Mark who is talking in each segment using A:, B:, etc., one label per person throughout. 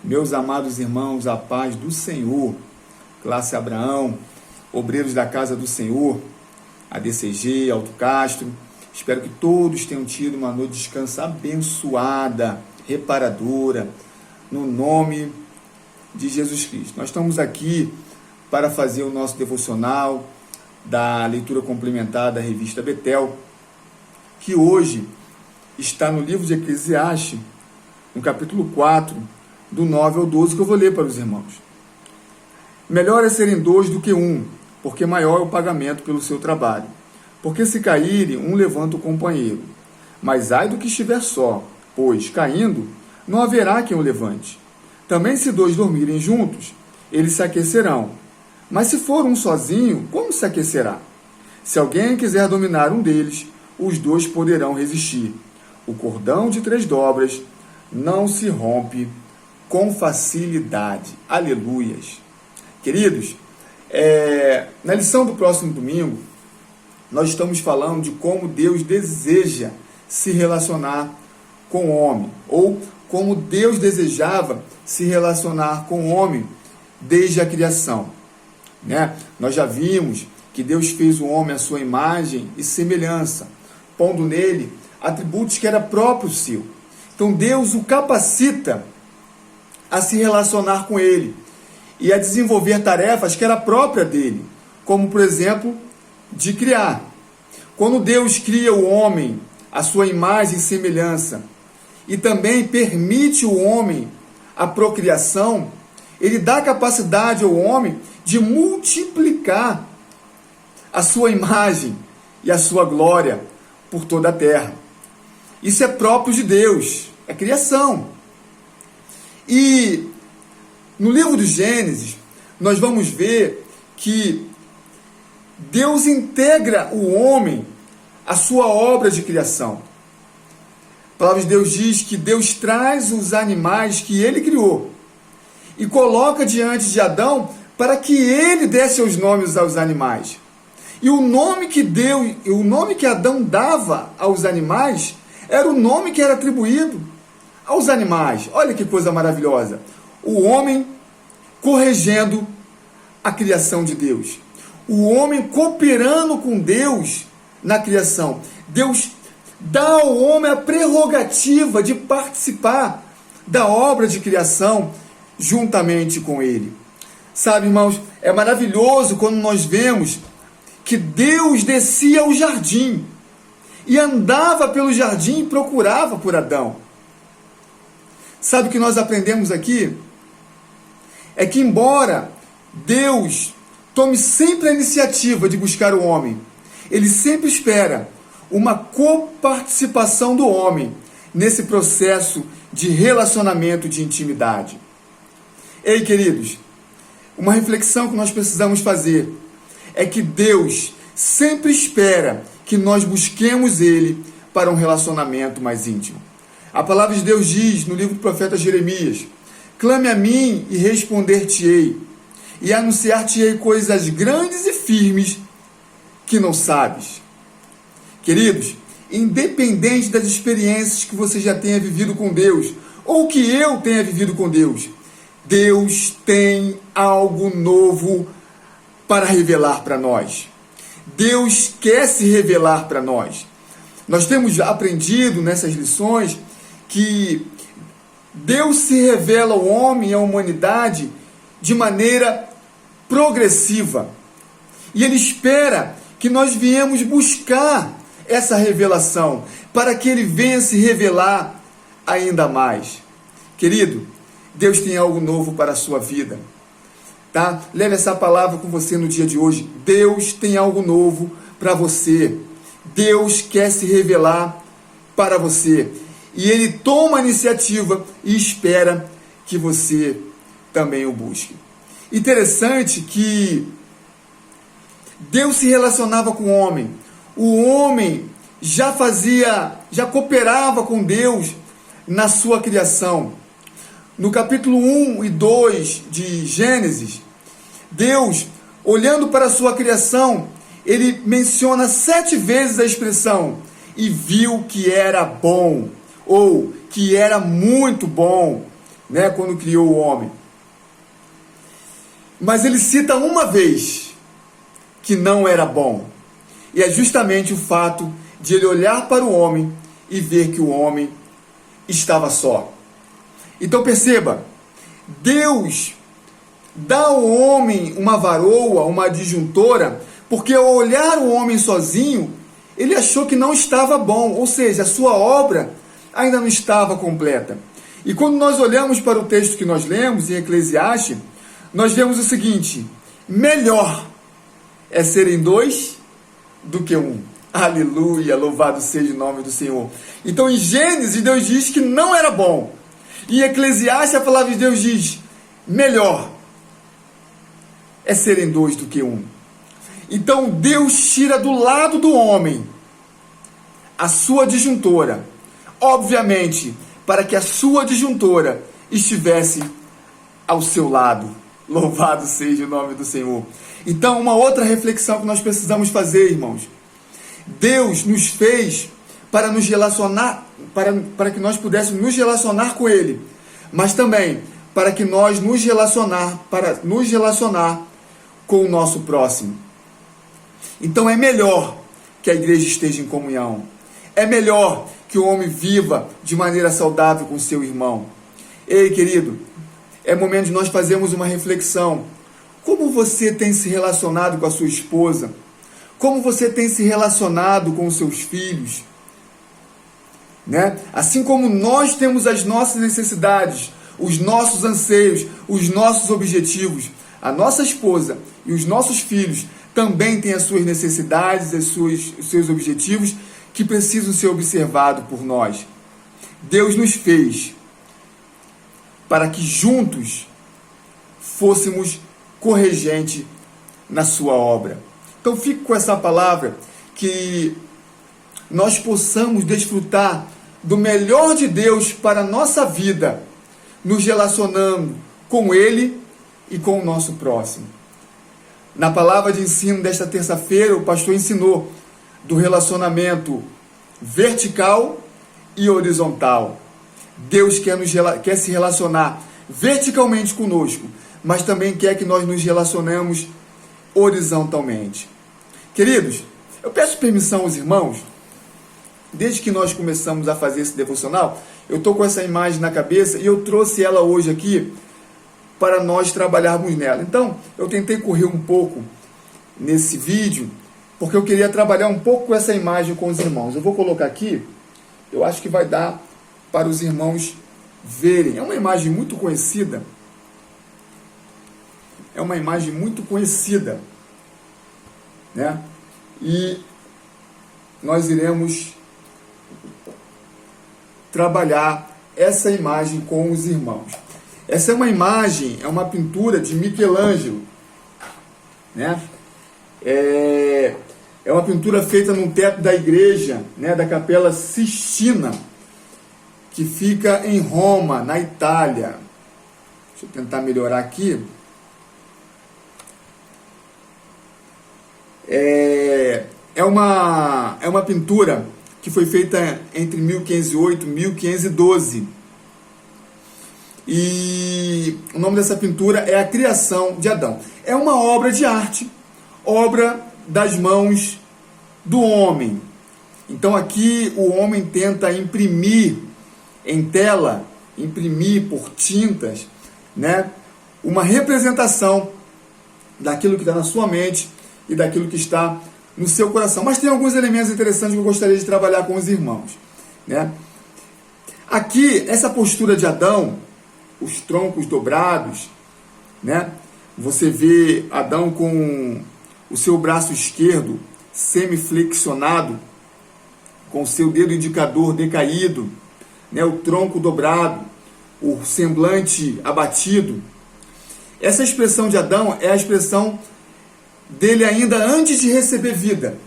A: Meus amados irmãos, a paz do Senhor, classe Abraão, obreiros da casa do Senhor, ADCG, Alto Castro, espero que todos tenham tido uma noite de descanso abençoada, reparadora, no nome de Jesus Cristo. Nós estamos aqui para fazer o nosso devocional da leitura complementar da revista Betel, que hoje está no livro de Eclesiastes, no capítulo 4, do 9 ao 12, que eu vou ler para os irmãos. Melhor é serem dois do que um, porque maior é o pagamento pelo seu trabalho. Porque se caírem, um levanta o companheiro. Mas ai do que estiver só, pois, caindo, não haverá quem o levante. Também se dois dormirem juntos, eles se aquecerão. Mas se for um sozinho, como se aquecerá? Se alguém quiser dominar um deles, os dois poderão resistir. O cordão de 3 dobras não se rompe com facilidade. Aleluias. Queridos, na lição do próximo domingo, nós estamos falando de como Deus deseja se relacionar com o homem, ou como Deus desejava se relacionar com o homem desde a criação. Nós já vimos que Deus fez o homem à sua imagem e semelhança, pondo nele atributos que era próprio seu. Então Deus o capacita a se relacionar com ele e a desenvolver tarefas que era própria dele, como por exemplo, de criar. Quando Deus cria o homem à sua imagem e semelhança e também permite o homem a procriação, ele dá capacidade ao homem de multiplicar a sua imagem e a sua glória por toda a terra. Isso é próprio de Deus, é criação. E no livro do Gênesis, nós vamos ver que Deus integra o homem à sua obra de criação. A palavra de Deus diz que Deus traz os animais que ele criou e coloca diante de Adão para que ele desse os nomes aos animais. E o nome que Adão dava aos animais era o nome que era atribuído aos animais. Olha que coisa maravilhosa. O homem corrigendo a criação de Deus. O homem cooperando com Deus na criação. Deus dá ao homem a prerrogativa de participar da obra de criação juntamente com ele. Sabe, irmãos, é maravilhoso quando nós vemos que Deus descia ao jardim e andava pelo jardim e procurava por Adão. Sabe o que nós aprendemos aqui? É que embora Deus tome sempre a iniciativa de buscar o homem, ele sempre espera uma coparticipação do homem nesse processo de relacionamento de intimidade. Ei, queridos, uma reflexão que nós precisamos fazer é que Deus sempre espera que nós busquemos ele para um relacionamento mais íntimo. A palavra de Deus diz no livro do profeta Jeremias: clame a mim e responder-te-ei, e anunciar-te-ei coisas grandes e firmes que não sabes. Queridos, independente das experiências que você já tenha vivido com Deus, ou que eu tenha vivido com Deus, Deus tem algo novo para revelar para nós. Deus quer se revelar para nós. Nós temos aprendido nessas lições que Deus se revela ao homem e à humanidade de maneira progressiva. E Ele espera que nós viemos buscar essa revelação para que Ele venha se revelar ainda mais. Querido, Deus tem algo novo para a sua vida. Tá? Leve essa palavra com você no dia de hoje. Deus tem algo novo para você. Deus quer se revelar para você. E Ele toma a iniciativa e espera que você também o busque. Interessante que Deus se relacionava com o homem. O homem já cooperava com Deus na sua criação. No capítulo 1 e 2 de Gênesis, Deus, olhando para a sua criação, ele menciona 7 vezes a expressão "e viu que era bom", ou que era muito bom. né, quando criou o homem. Mas ele cita uma vez que não era bom. E é justamente o fato de ele olhar para o homem e ver que o homem estava só. Então perceba, Deus dá ao homem uma varoa, uma adjuntora, porque ao olhar o homem sozinho, ele achou que não estava bom, ou seja, a sua obra ainda não estava completa. E quando nós olhamos para o texto que nós lemos em Eclesiastes, nós vemos o seguinte: melhor é serem dois do que um. Aleluia, louvado seja o nome do Senhor. Então em Gênesis Deus diz que não era bom. Em Eclesiastes a palavra de Deus diz: melhor é serem dois do que um. Então Deus tira do lado do homem a sua disjuntora, obviamente, para que a sua disjuntora estivesse ao seu lado. Louvado seja o nome do Senhor. Então, uma outra reflexão que nós precisamos fazer, irmãos. Deus nos fez para nos relacionar, para que nós pudéssemos nos relacionar com Ele, mas também para que nós nos relacionar com o nosso próximo. Então é melhor que a igreja esteja em comunhão. É melhor que o homem viva de maneira saudável com seu irmão. Ei, querido, é momento de nós fazermos uma reflexão. Como você tem se relacionado com a sua esposa? Como você tem se relacionado com os seus filhos? Né? Assim como nós temos as nossas necessidades, os nossos anseios, os nossos objetivos, a nossa esposa e os nossos filhos também têm as suas necessidades, os seus objetivos que precisam ser observados por nós. Deus nos fez para que juntos fôssemos corregentes na sua obra. Então fique com essa palavra, que nós possamos desfrutar do melhor de Deus para a nossa vida, nos relacionando com Ele e com o nosso próximo. Na palavra de ensino desta terça-feira, o pastor ensinou do relacionamento vertical e horizontal. Deus quer se relacionar verticalmente conosco, mas também quer que nós nos relacionemos horizontalmente. Queridos, eu peço permissão aos irmãos, desde que nós começamos a fazer esse devocional, eu estou com essa imagem na cabeça e eu trouxe ela hoje aqui para nós trabalharmos nela. Então, eu tentei correr um pouco nesse vídeo, porque eu queria trabalhar um pouco com essa imagem com os irmãos. Eu vou colocar aqui, eu acho que vai dar para os irmãos verem. É uma imagem muito conhecida. É uma imagem muito conhecida, né? E nós iremos trabalhar essa imagem com os irmãos. Essa é uma imagem, é uma pintura de Michelangelo, né? É uma pintura feita no teto da igreja, né, da Capela Sistina, que fica em Roma, na Itália. Deixa eu tentar melhorar aqui. É uma pintura que foi feita entre 1508 e 1512. E o nome dessa pintura é A Criação de Adão. É uma obra de arte, obra das mãos do homem. Então aqui o homem tenta imprimir em tela, imprimir por tintas, né, uma representação daquilo que está na sua mente e daquilo que está no seu coração. Mas tem alguns elementos interessantes que eu gostaria de trabalhar com os irmãos, né? Aqui, essa postura de Adão, os troncos dobrados, né? Você vê Adão com o seu braço esquerdo semiflexionado, com o seu dedo indicador decaído, né? O tronco dobrado, o semblante abatido. Essa expressão de Adão é a expressão dele ainda antes de receber vida.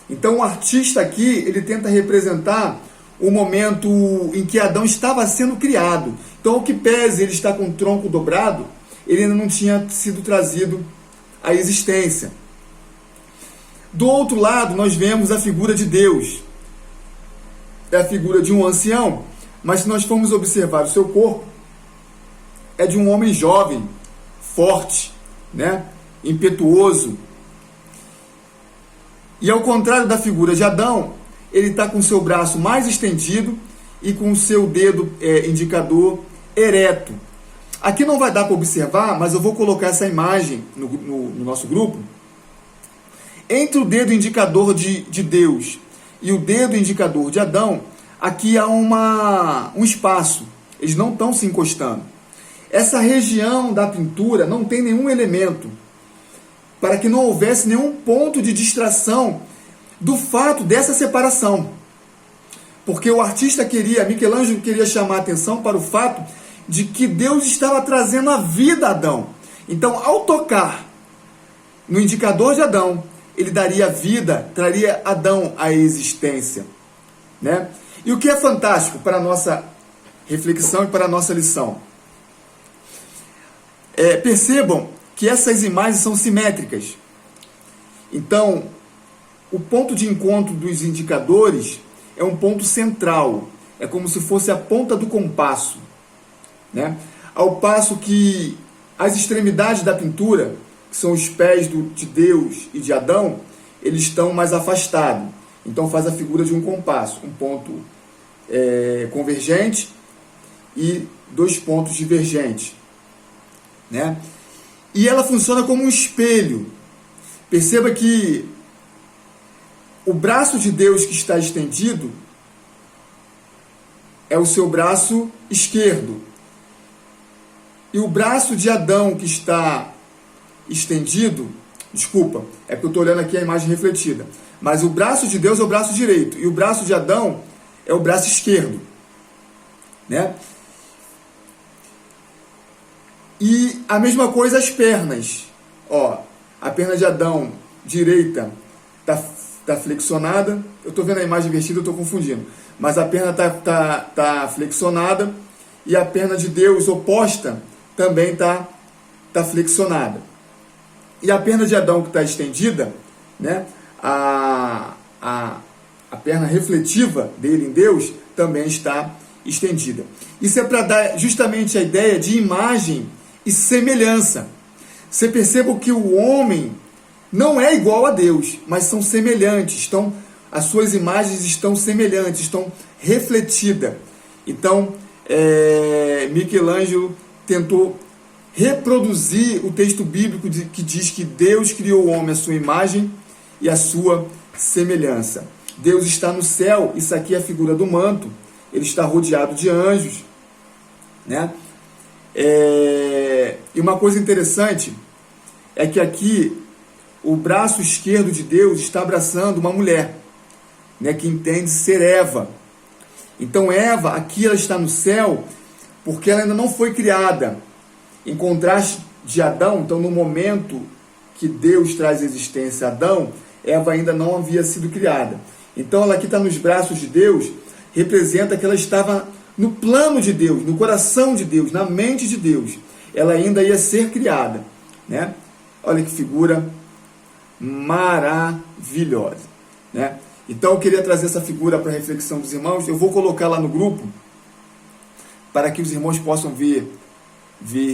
A: Então o artista aqui, ele tenta representar o momento em que Adão estava sendo criado. Então, o que pese ele está com o tronco dobrado, ele ainda não tinha sido trazido à existência. Do outro lado, nós vemos a figura de Deus. É a figura de um ancião, mas se nós formos observar o seu corpo, é de um homem jovem, forte, né? Impetuoso. E ao contrário da figura de Adão, ele está com o seu braço mais estendido e com o seu dedo indicador ereto. Aqui não vai dar para observar, mas eu vou colocar essa imagem no nosso grupo. Entre o dedo indicador de Deus e o dedo indicador de Adão, aqui há um espaço. Eles não estão se encostando. Essa região da pintura não tem nenhum elemento para que não houvesse nenhum ponto de distração do fato dessa separação. Porque o artista Michelangelo queria chamar a atenção para o fato de que Deus estava trazendo a vida a Adão. Então, ao tocar no indicador de Adão, ele daria vida, traria Adão à existência, né? E o que é fantástico para a nossa reflexão e para a nossa lição? Percebam que essas imagens são simétricas. Então, o ponto de encontro dos indicadores é um ponto central. É como se fosse a ponta do compasso, né? Ao passo que as extremidades da pintura, que são os pés de Deus e de Adão, eles estão mais afastados. Então faz a figura de um compasso, um ponto convergente e 2 pontos divergentes, né? E ela funciona como um espelho. Perceba que o braço de Deus que está estendido é o seu braço esquerdo. E o braço de Adão que está estendido, desculpa, é porque eu estou olhando aqui a imagem refletida, mas o braço de Deus é o braço direito e o braço de Adão é o braço esquerdo, né? E a mesma coisa as pernas. Ó, a perna de Adão direita tá flexionada. Eu estou vendo a imagem invertida, eu estou confundindo. Mas a perna tá flexionada e a perna de Deus oposta também tá flexionada. E a perna de Adão que está estendida, né? A perna refletiva dele em Deus também está estendida. Isso é para dar justamente a ideia de imagem e semelhança. Você perceba que o homem não é igual a Deus, mas são semelhantes. As suas imagens estão semelhantes, estão refletidas. Então, Michelangelo tentou reproduzir o texto bíblico que diz que Deus criou o homem à sua imagem e à sua semelhança. Deus está no céu, isso aqui é a figura do manto, ele está rodeado de anjos, né? E uma coisa interessante é que aqui o braço esquerdo de Deus está abraçando uma mulher, né, que entende ser Eva. Então Eva, aqui ela está no céu porque ela ainda não foi criada. Em contraste de Adão, então no momento que Deus traz existência a Adão, Eva ainda não havia sido criada. Então ela aqui está nos braços de Deus, representa que ela estava no plano de Deus, no coração de Deus, na mente de Deus. Ela ainda ia ser criada, né? Olha que figura maravilhosa, né? Então eu queria trazer essa figura para a reflexão dos irmãos. Eu vou colocar lá no grupo para que os irmãos possam ver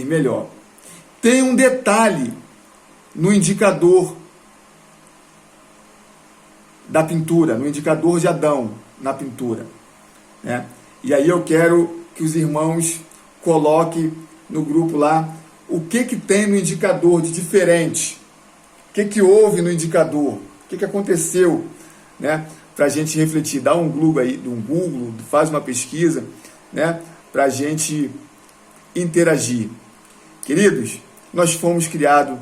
A: melhor. Tem um detalhe no indicador da pintura, no indicador de Adão na pintura, né? E aí eu quero que os irmãos coloquem no grupo lá o que tem no indicador de diferente, o que houve no indicador, o que aconteceu, né? Para a gente refletir. Dá um Google aí, faz uma pesquisa, né? Para a gente interagir. Queridos, nós fomos criados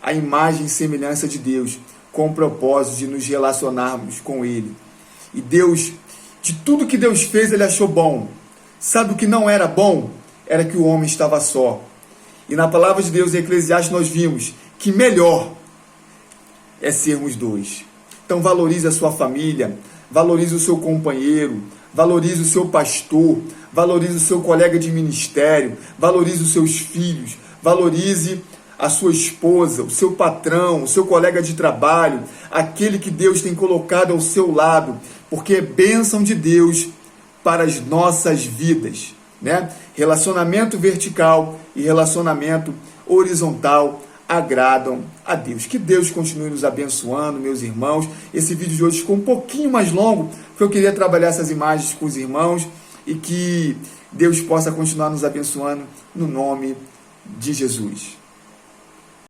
A: à imagem e semelhança de Deus, com o propósito de nos relacionarmos com Ele. E Deus, de tudo que Deus fez, Ele achou bom. Sabe o que não era bom? Era que o homem estava só. E na palavra de Deus, em Eclesiastes, nós vimos que melhor é sermos 2. Então valorize a sua família, valorize o seu companheiro, valorize o seu pastor, valorize o seu colega de ministério, valorize os seus filhos, valorize a sua esposa, o seu patrão, o seu colega de trabalho, aquele que Deus tem colocado ao seu lado, porque é bênção de Deus para as nossas vidas. né? Relacionamento vertical e relacionamento horizontal agradam a Deus. Que Deus continue nos abençoando, meus irmãos. Esse vídeo de hoje ficou um pouquinho mais longo, porque eu queria trabalhar essas imagens com os irmãos e que Deus possa continuar nos abençoando no nome de Jesus.